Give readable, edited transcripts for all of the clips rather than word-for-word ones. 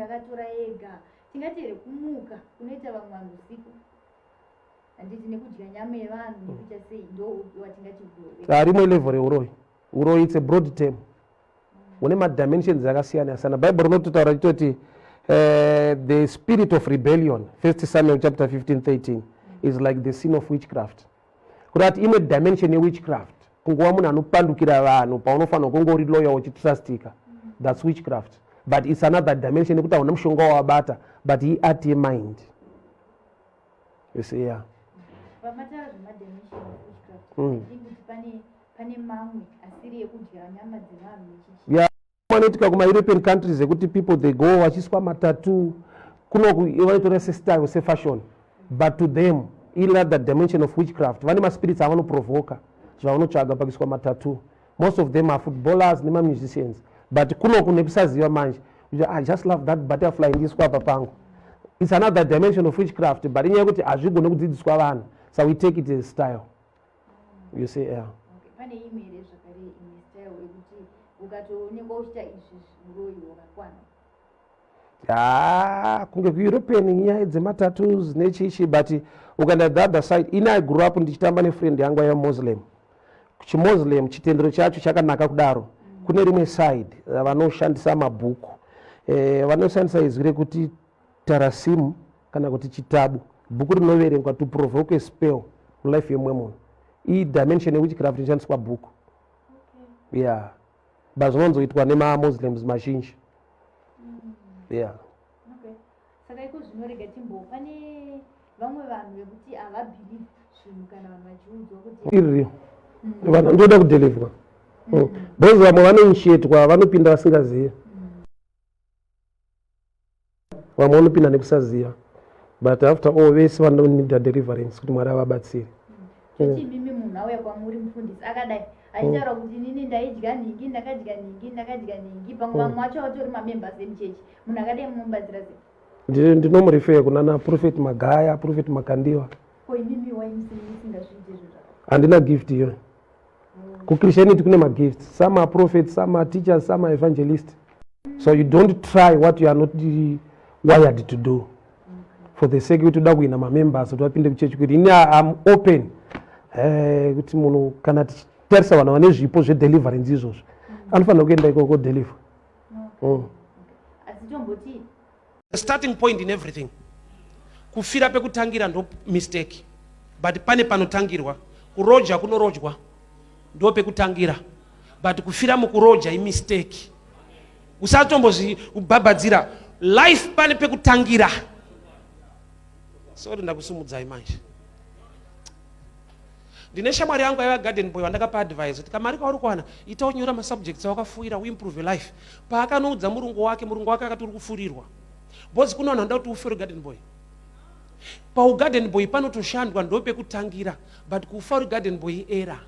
ndakatora ega tingati kumuka kunoita vamwe vanhu usiku handiti nekudya nyama yevanhu nekuita sei ndo watingati rimwe level reuroi uroi it's a broad term une madimensions akasiyana siyana bible rinototaura chitoti the spirit of rebellion 1 Samuel chapter 15:13 is like the sin of witchcraft kuti ati imwe dimension yewitchcraft kungova munhu anopandukira vanhu paunofanira kunge uri loyal uchitrustika that's witchcraft but it's another dimension yekuti hauna mushonga wawabata but iart yemind you see yeah pamataura zvemadimension of witchcraft pane mamwe asiri ekudya nyama dzevanhu nechichi yeah anoitika kuma-European countries ekuti people they go vachiswa matatu vanotora sestyle sefashion but to them another dimension of witchcraft vane maspirits avanoprovoka zvavanotsvaga pakiswa matatu most of them are footballers nemamusicians but kunoku nekusaziva manje I just love that butterfly ndiswa apa pangu it's another dimension of witchcraft but inyaya yekuti hazvigone kudzidziswa vanhu so we take it as style you see yeah pane imwe zvakare imwe style yekuti ukatoonekwa uchita izvi uroi wakakwana kunge kueuropean nyaya dzematatus nechichi but ukaenda the other side ine I grew up ndichitamba nefriend yangu ya muslim chimuslim chitendero chacho chakanaka kudaro kune rimwe side vanoshandisa mabhuku vanoshandisa izwi rekuti tarasimu kana kuti chitabu bhuku rinoverengwa to provoke a spell mulife yemwe munhu iyi dimension yewitchcraft inoshandiswa bhuku yeah but zvinonzoitwa nemamuslims mazhinji yeah saka iko zvinorega timbo pane vamwe vanhu vekuti havabhilive zvinhu kana vanhu vachiudzwa kuti iriyo vanhu ndoda kudelivwa because vamwe vanoinshetwa vanopinda vasingaziva vamwe vanopinda nekusaziva but after all vese vanonida deliverance kuti mwari avabatsire kuti mimi munhu auya kwamuri mufundisi akadai achitaura kuti inini ndaidya nhingi ndakadya nhingi pamwe vamwe vacho vatori mamembers emuchechi munhu akadai munombatsira sei ndinomurefera kunana prophet Magaya prophet Makandiwa imimi waimusingazviite izvo handina gift iyo kuchristianity kune magifts some are prophets some are teachers some are evangelists so you don't try what you are not wired to do for the sake kuti uda kuina mamembers kuti vapinde kuchechi kuti ini am open kuti munhu kana tichitarisa vanhu vane zvipo zvedeliverance izvozvo anofanira kuenda ikoko deliver asi tomboti the starting point in everything kufira pekutangira ndo mistake but pane panotangirwa kuroja kunorodzwa ndo pekutangira but kufira mukuroja imistake usatombozvibhabhadzira life pane pekutangira sorry ndakusumudzai manje ndine shamwari yangu aiva garden boy wandakapa advice kuti kamari kauri kuwana ita unyora masubjects awakafuira uimprove your life paakanoudza murungu wake akati uri kufurirwa bozi kuno vanhu vanoda kuti ufere garden boy paugarden boy panotoshandwa ndo pekutangira but kufa uri garden boy era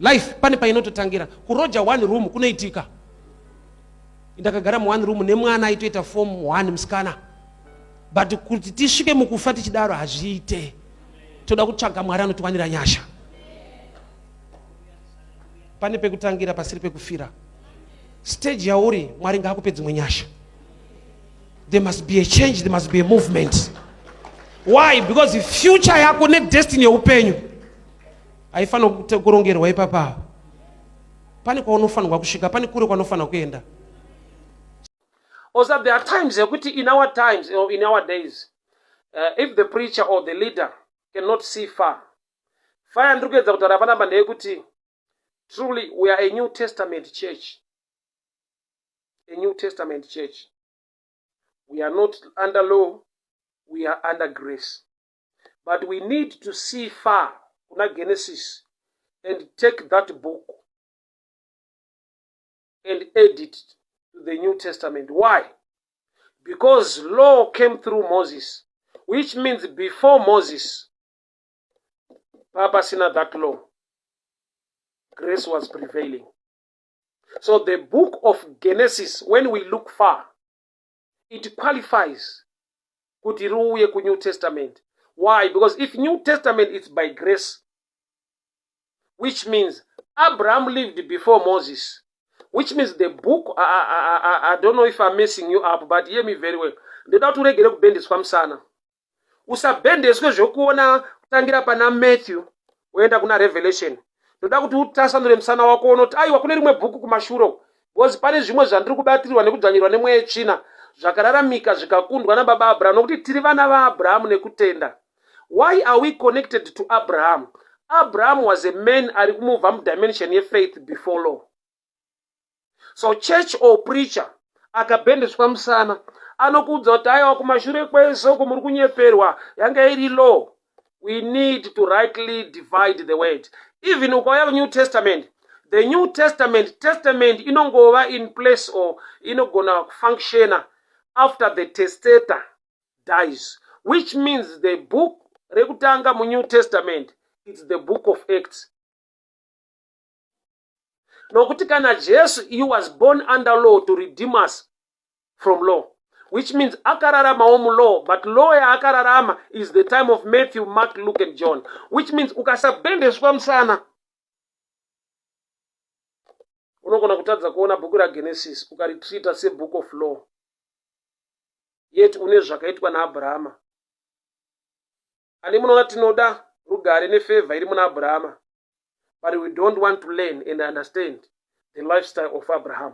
life pane painototangira kuroja one room kunoitika ndakagara mu1 room nemwana aitoita form 1 musikana but kuti tisvike mukufa tichidaro hazviite toda kutsvaga mwari anotiwanira nyasha pane pekutangira pasiri pekufira stage yauri mwari ngaakupe dzimwe nyasha there must be a change there must be a movement why because future yako nedestiny yeupenyu haifanira kurongerwa ipapa pane kwaunofanirwa kusvika pane kure kwaunofanira kuenda. Also, there are times in our times, in our days, if the preacher or the leader cannot see far, truly we are a New Testament church. A New Testament church. We are not under law, we are under grace. But we need to see far, Genesis, and take that book and edit to the New Testament. Why? Because law came through Moses, which means before Moses, Papa Sina that law, grace was prevailing. So the book of Genesis, when we look far, it qualifies kutiruye ku New Testament. Why? Because if New Testament is by grace, which means Abraham lived before Moses, which means the book, I don't know if I'm messing you up, but hear me very well. Ndoda kuti uregere kubendeswa msana. Usabendeswe zvokuona kutangira pana Matthew woenda kuna Revelation. Ndoda kuti utasanure msana wako unoti aiwa kune rimwe bhuku kumashuro. Because pane zvimwe zvandiri kubatirwa nekudzvanyirwa nemweya yetsvina zvakararamika zvikakundwa nababa Abraham nokuti tiri vana vaAbraham nekutenda. Why are we connected to Abraham? Abraham was a man ari kumuvha mudimension yefaith before law. So church or preacher akabendeswa msana anokuudza kuti aiwa kumashure kwezoko muri kunyeperwa yanga iri law. We need to rightly divide the word. Even ukauya kuNew Testament, the New Testament inongova in place or inogona function after the testator dies, which means the book rekutanga mu New Testament, it's the book of Acts. Nokuti kana Jesu, he was born under law to redeem us from law, which means akararama omu law, but law ya akararama is the time of Matthew, Mark, Luke and John, which means ukasabendeswa msana unogona kutadza kuona bhuku raGenesis ukaritreata sebook of law, yet une zvakaitwa naAbrahama. Ani munoona tinoda rugare nefavor iri muna Abrahama, but we don't want to learn and understand the lifestyle of Abraham.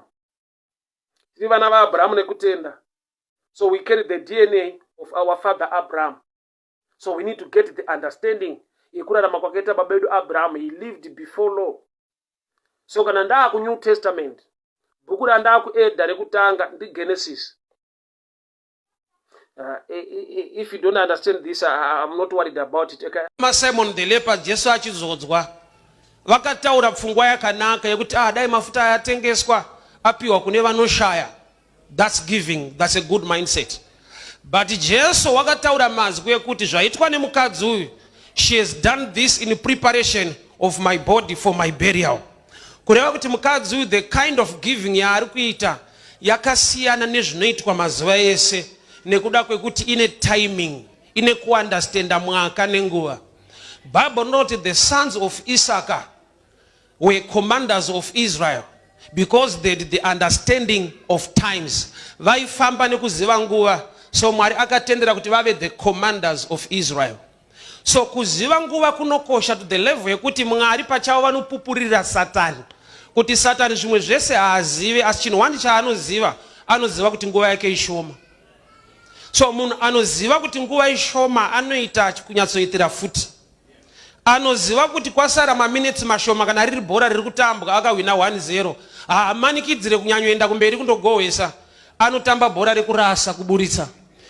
Tiri vana vaAbraham nekutenda, so we carry the DNA of our father Abraham. So we need to get the understanding yekurarama kwakaita baba vedu Abraham. He lived before law. So kana ndaa ku New Testament, bhuku randaa kuedha rekutanga ndi Genesis. If you don't understand this, I'm not worried about it. Okay? Simon the leper Jesu achizodzwa vakataura pfungwa yakanaka yekuti dai mafuta ayatengeswa apiwa kune vanoshaya. That's giving. That's a good mindset. But Jesu wakataura mazwi ekuti zvaitwa nemukadzi uyu, she has done this in preparation of my body for my burial. Kureva kuti mukadzi uyu, the kind of giving yaari kuita yakasiyana nezvinoitwa mazuva ese, nekuda kwekuti ine timing, ine kuunderstanda mwaka nenguva. Bible noted the sons of Issachar were commanders of Israel because they did the understanding of times. Vaifamba nekuziva nguva, so Mwari akatendera kuti vave the commanders of Israel. So kuziva nguva kunokosha to the level yekuti Mwari pachavo vanopupurira Satani, kuti Satani zvimwe zvese haazive, asi chinhu wani chaanoziva, anoziva kuti nguva yake ishoma. So munhu anoziva kuti nguva ishoma anoita kunyatsoitira futi. Anoziva kuti kwasara maminutes mashoma kana riri bhora riri kutambwa akawina 1-0, haamanikidzire kunyanyoenda kumberi kundogohwesa, anotamba bhora rekurasa kuburitsa,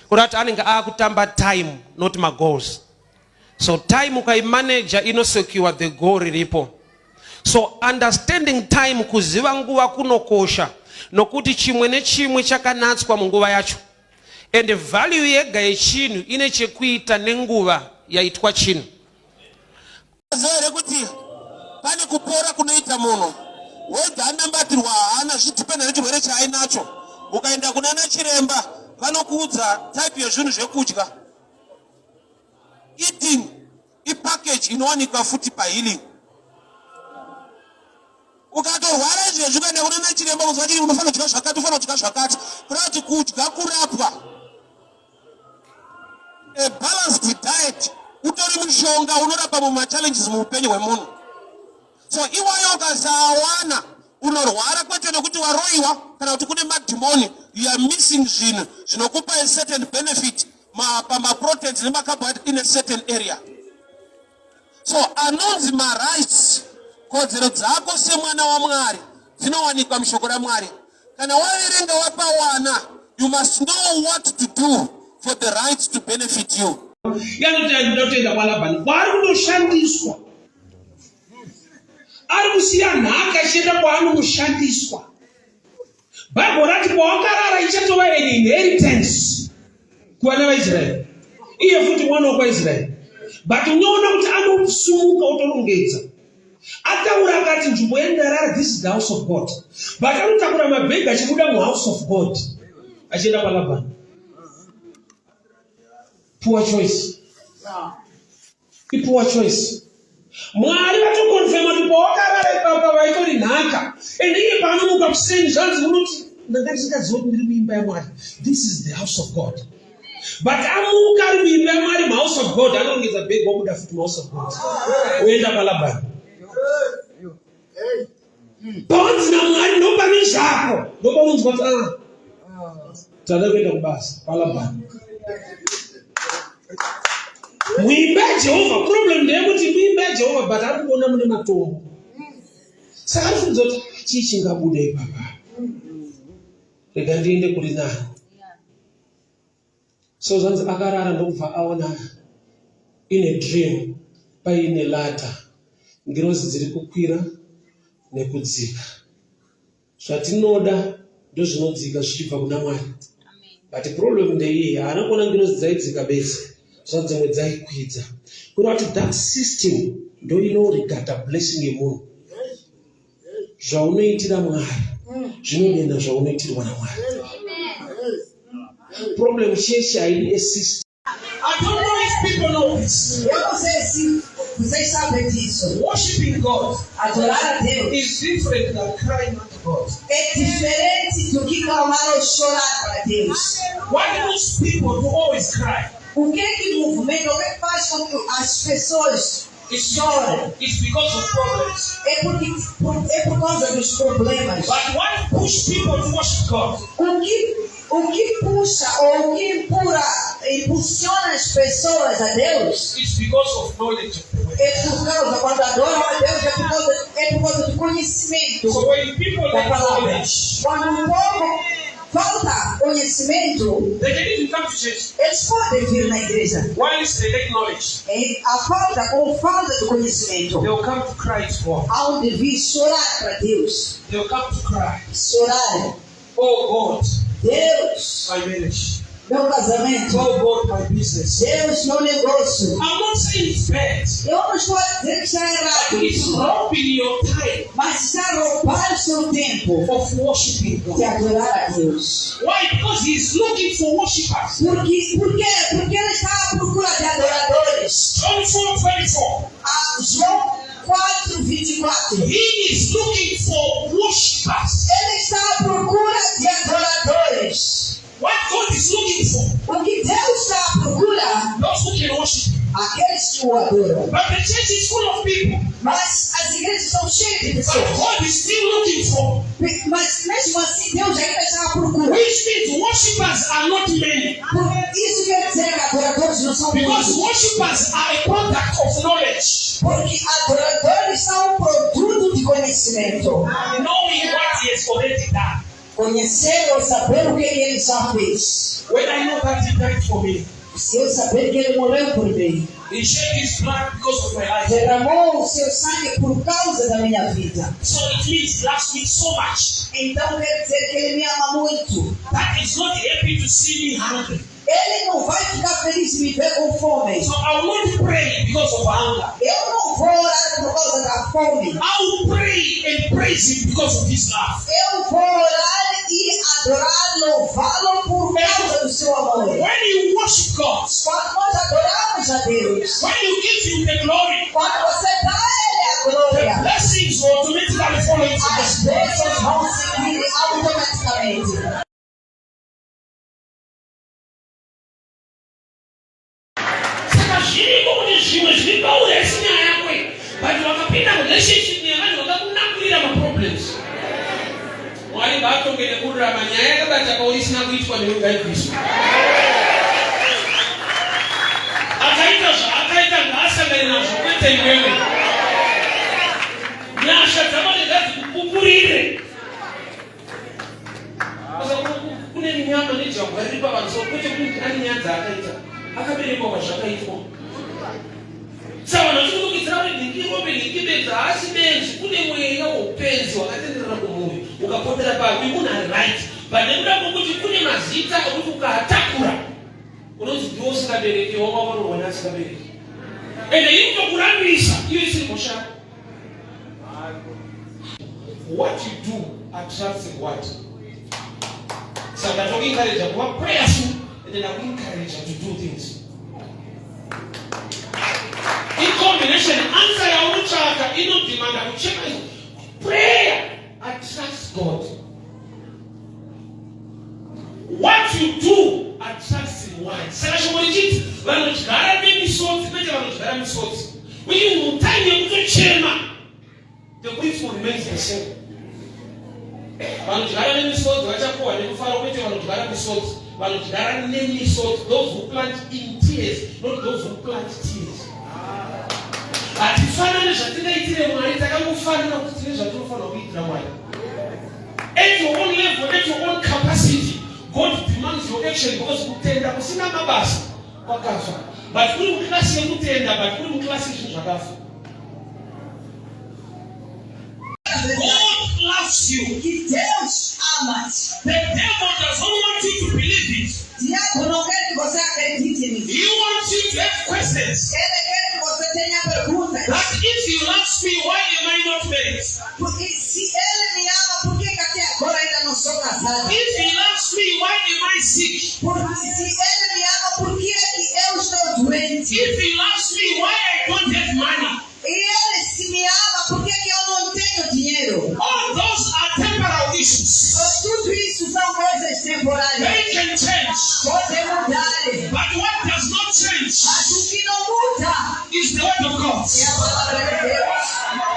kurati anenge akutamba time, not my goals. So time ukaimanager inosecure the goal riripo. So understanding time, kuziva nguva kunokosha, nokuti chimwe nechimwe chakanatswa munguva yacho. And the value yega yechinhu ine chekuita nenguva yaitwa chinhu. Zere kuti pane kupora kunoita munhu wega anambatirwa haana zvitipenda nechirwere chaainacho, ukaenda kunana chiremba vanokuudza type yezvinhu zvekudya, eating ipackage inowanikwa futi pahealing. Ukatorwara izvezvi ukaenda kunana chiremba kuzva chiri unofanira kudya zvakati, unofanira kudya zvakati, kurati kudya kurapwa. A balanced diet utori mushonga unorapa mumachallenges muupenyu hwemunhu. So iwayo ukasawana unorwara kwete nekuti waroiwa kana kuti kune madhimoni, you are missing zvinhu zvinokupa a certain benefit pamaproteins nemacarbohydrate in a certain area. So anonzi marights, kodzero dzako semwana waMwari dzinowanikwa mushoko raMwari. Kana waverenga wapawana, you must know what to do for the rights to benefit you. Yanotenda kwaLabhani kwari kundoshandiswa, ari kusiya nhaka ichienda kwaanomushandiswa. Bhaibheri rati kwawakarara ichatova an inheritance kuvana vaIsraeri, iye futi mwana wokwaIsraeri. But unoona kuti anosumuka otorongedza, ataura akati nzvimbo yendarara, this is the house of God, but anotakura mabhegi achibuda muhouse of God achienda kwaLabhani. Poor choice. A poor choice. Mwari vatokonfirma kuti pawakarara ipapa vaitori nhaka. And iye paanomuka kuseni zvanzi unoti ndanga ndisingaziva kuti ndiri muimba yaMwari. This is the house of God. But amuka ari muimba yaMwari, house of God, anongeza bhegi wabuda futi house of God. Uenda paLabhani. Pawanzi naMwari ndopane zvako. Ndopaunzwa kuti tada kuenda kubasa paLabhani. Muimba yaJehovha, problem ndeyekuti muimba yaJehovha but ari kuona mune matombo. Saka ari kubvunza kuti chii chingabuda ipapa. Rega ndiende kuri nani. So zvanzi akarara ndokubva aona in a dream paine ladder. Ngirozi dziri kukwira nekudzika. Zvatinoda ndozvinodzika zvichibva kuna Mwari. But the problem ndeiyi, haana kuona ngirozi dzaidzika bese. Zvanzi dzimwe dzaikwidza. Kuna kuti that system ndo inoregata blessing yemunhu. Zvaunoitira Mwari zvinodenda zvaunoitirwa naMwari. Problem cheshe haidi a system. I don't know if people know this. Eu não sei se vocês sabem disso. Worshiping God Adorar a Deus is different than crying out to God. é diferente do que clamar ou chorar para Deus. Why do most people do always cry? O que movimenta, o que faz com que as pessoas chorem? It's because of problems. É por causa dos problemas. But why push people to worship God? O que puxa ou o que impulsiona as pessoas a Deus It's because of knowledge of the way. é por causa, quando adoram a Deus, é por causa do conhecimento So when people da lack palavra. knowledge, Quando um povo falta conhecimento, they can even come to church. eles podem vir na igreja. Why is they lack knowledge? Com falta de conhecimento, They'll come to cry to God. há de vir chorar para Deus. They'll come to cry. Chorar. Oh God, Deus, my marriage. meu casamento. Oh God, my business. Deus, meu negócio. I'm not saying it's bad. Eu não estou a dizer que está errado It's isso, robbing your time mas está a roubar o seu tempo of worshiping God. de adorar a Deus. Why? Because He's looking for worshipers. Por quê? Porque ele está à procura de adoradores. John 4:24. João 4:24. He is looking for worshipers. Ele está à procura de adoradores. What God is looking for? O que Deus está à procura? Those who can worship. Aqueles que o adoram. But the church is full of people. Mas as igrejas estão cheias de But pessoas. God is still looking for. Mas mesmo assim, Deus ainda está à procura. Which means worshipers are not many. Isso quer dizer que adoradores não são Because muitos. worshipers are a product of knowledge. Porque adoradores são um produto de conhecimento. Knowing what He has already done. Conhecer ou saber o que ele já fez. When I know that He died for me. Se eu saber que ele morreu por mim. He shed His blood because of my life. Derramou o seu sangue por causa da minha vida. So it means He loves me so much. Então quer dizer que ele me ama muito. That He's not happy to see me hungry. Ele não vai ficar feliz de me ver com fome. So I will not pray because of hunger. Eu não vou orar por causa da fome. I will pray and praise Him because of His love. Eu vou orar e adorar, louvá-lo por causa do seu amor. When you worship God, Quando nós adoramos a Deus, when you give Him the glory, quando você dá a Ele a the glória, blessings will automatically follow you. as bênçãos vão seguir automaticamente. Saka zviriko kuti zvimwe zviri pauresi nyaya yako iyi, but wakapinda relationship nevanhu vakakunakurira maproblems. Mwari ngaatongere kururama nyaya yakabata paurisina kuitwa neungai Kristu. Akaita zvaakaita ngaasangane nazvo kwete iwewe. Nyasha dzaMwari ngadzikupupurire. Kune nyama nejangwa riri pamusoro kwete kuti ane nyaya dzaakaita. Akaberekwa kwazvakaitwa. Saka vanochikutukitsira kuti ndingirobe ndingibedza asi benzi kune mweya woupenzi wakatenderera kumwoyo ukapotera pavi munhu ari right but nekuda kwokuti kune mazita okuti ukaatakura unonzi ndiwo usingabereki wakavarorwa neasingabereki ende inokurambisa iyo isiri moshaka. What you do attracts what. Saka ndakuencourage kuva prayerful and then I will encourage you to do things. combination answer yaunotsvaka inodhimanda kucheka. Prayer attracts God. What you do attracts him. Why? Saka shoko richiti vanodyara nemisodzi kwete vanodyara misodzi. Uye mutime yekutochema, the principle remains the same. Vanodyara nemisodzi vachapuwa nekufara kwete vanodyara misodzi. Vanodyara nemisodzi, those who plant in tears, not those who plant tears. Hatifanani zvatingaitire Mwari, takangofanira kuti tine zvatinofanira kuitira Mwari. At your own level, at your own capacity, God demands your action because kutenda kusina mabasa kwakafa. But kuri muklasi yekutenda, but kuri muklasi zvinhu zvakafa. God loves you. Deus ama. The devil does not want you to believe it. Diabo não quer que você acredite nisso. He wants you to have questions. Ele quer que você tenha perguntas. But if he loves me, why am I not married? Porque se ele me ama, por que até agora ainda não sou casado? If he loves me, why am I sick? Porque se ele me ama, por que é que eu estou doente? If he loves me, why I don't have money? E ele se me ama, por que é que eu não tenho dinheiro? All those are temporal issues. Tudo isso são coisas temporárias. They can change. Pode mudar. But what does not change Mas o que não muda is the word of God. é a palavra de Deus.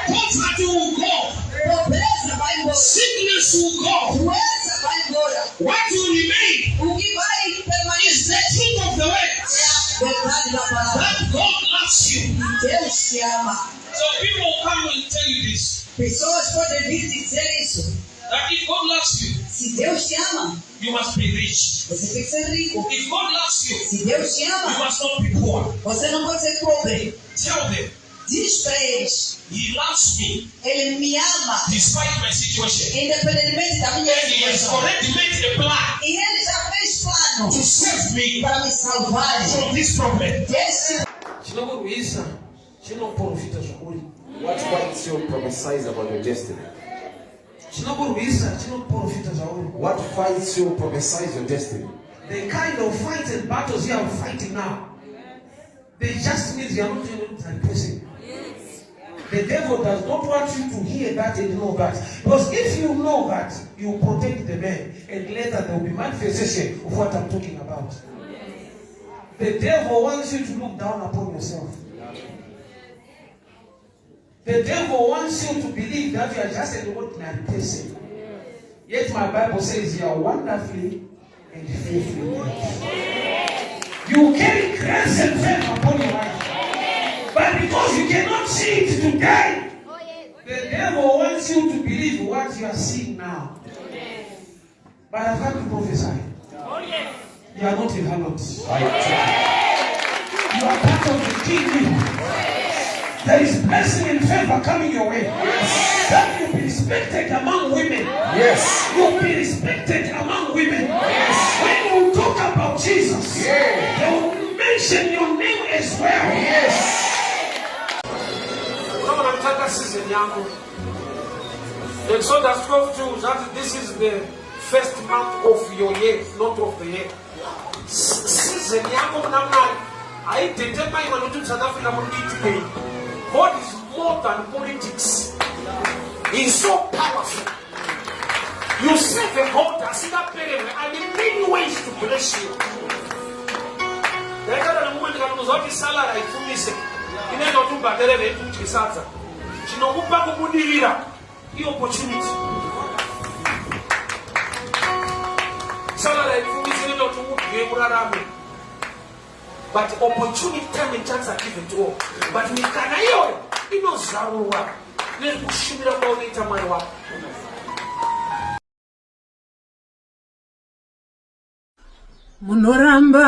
Poverty will go. Pobreza vai embora. Sickness will go. Doença vai embora. What will remain O que vai is the permanecer truth of the é word. a verdade da palavra. That God loves you. Deus te ama. So people will come and tell you this. Pessoas podem vir dizer isso. That if God loves you, Se Deus te ama, you must be rich. você tem que ser rico. If God loves you, Se Deus te you ama, must not be poor. você não pode ser pobre. Tell them, Diz para eles, He loves me ele me ama, despite my situation. independentemente da minha And He has situação. already made a plan E ele já fez plano to save me para me salvar from this problem. desse. Chinokurwisa, chinoprofita zvakuri. What fights you prophesies about your destiny? Chinokurwisa, chinoprofita zvakuri. What fights you prophesies your destiny? The kind of fights and battles you are fighting now, they just means you are not even that person. The devil does not want you to hear that and know that. Because if you know that, you will protect the man, and later there will be manifestation of what I'm talking about. The devil wants you to look down upon yourself. The devil wants you to believe that you are just an ordinary person. Yet my Bible says you are wonderfully and fearfully made. You carry grace and favor upon your life. But because you cannot see it today, the devil wants you to believe what you are seeing now. But I've come to prophesy. You are not a harlot. You are part of the kingdom. There is blessing and favor coming your way. That you'll be respected among women. Yes. You'll be respected among women. When you talk about Jesus, they will mention your name as well. Yes. Exodus 12:2, that this is the first month of your year, not of the year. Season yangu mnamnani. Haitetemba imanutu South Africa politics. God is more than politics. He is so powerful. You serve a God as in that period, and in many ways to bless you. Ndakada na mumwe ndikamuzoti salary ifumise. Inendo tubaderere tuchisatsa. Chinokupa kubudirira the opportunity. Salary ifumise inendo tumugiye kurarame. But opportunity, time and chance are given to all. But mikana hiyo inozarurwa nekushimira kwaoita Mwari wako. Munoramba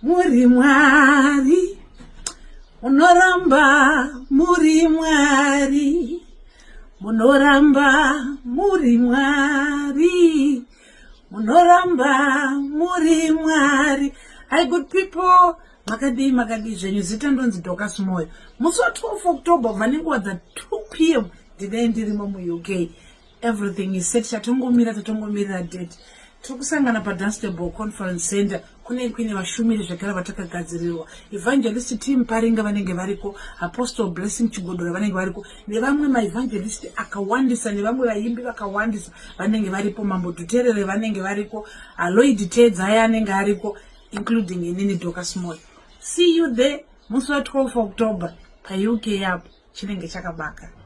muri Mwari, munoramba muri Mwari, munoramba muri Mwari, munoramba muri Mwari. Hi good people, makadi zvenyu zita ndonzi Dorcas Moyo. Musi wa 12 October vanenguva dza 2 p.m. ndinenge ndirimo mu UK. Everything is set. Tatongomirira date. Tikusangana paDunstable Conference Center kune vashumiri zvakare vatakagadzirirwa. Evangelist team Paringa vanenge variko, Apostle Blessing Chigodora vanenge variko, nevamwe maevangelist akawandisa, nevamwe vaimbi vakawandisa vanenge varipo, Mambo Duterere vanenge variko, Lloyd Tedza aya anenge ariko, including inini Dorcas Moyo. See you there musi wa 12 October pa UK yapo chinenge chakabaka.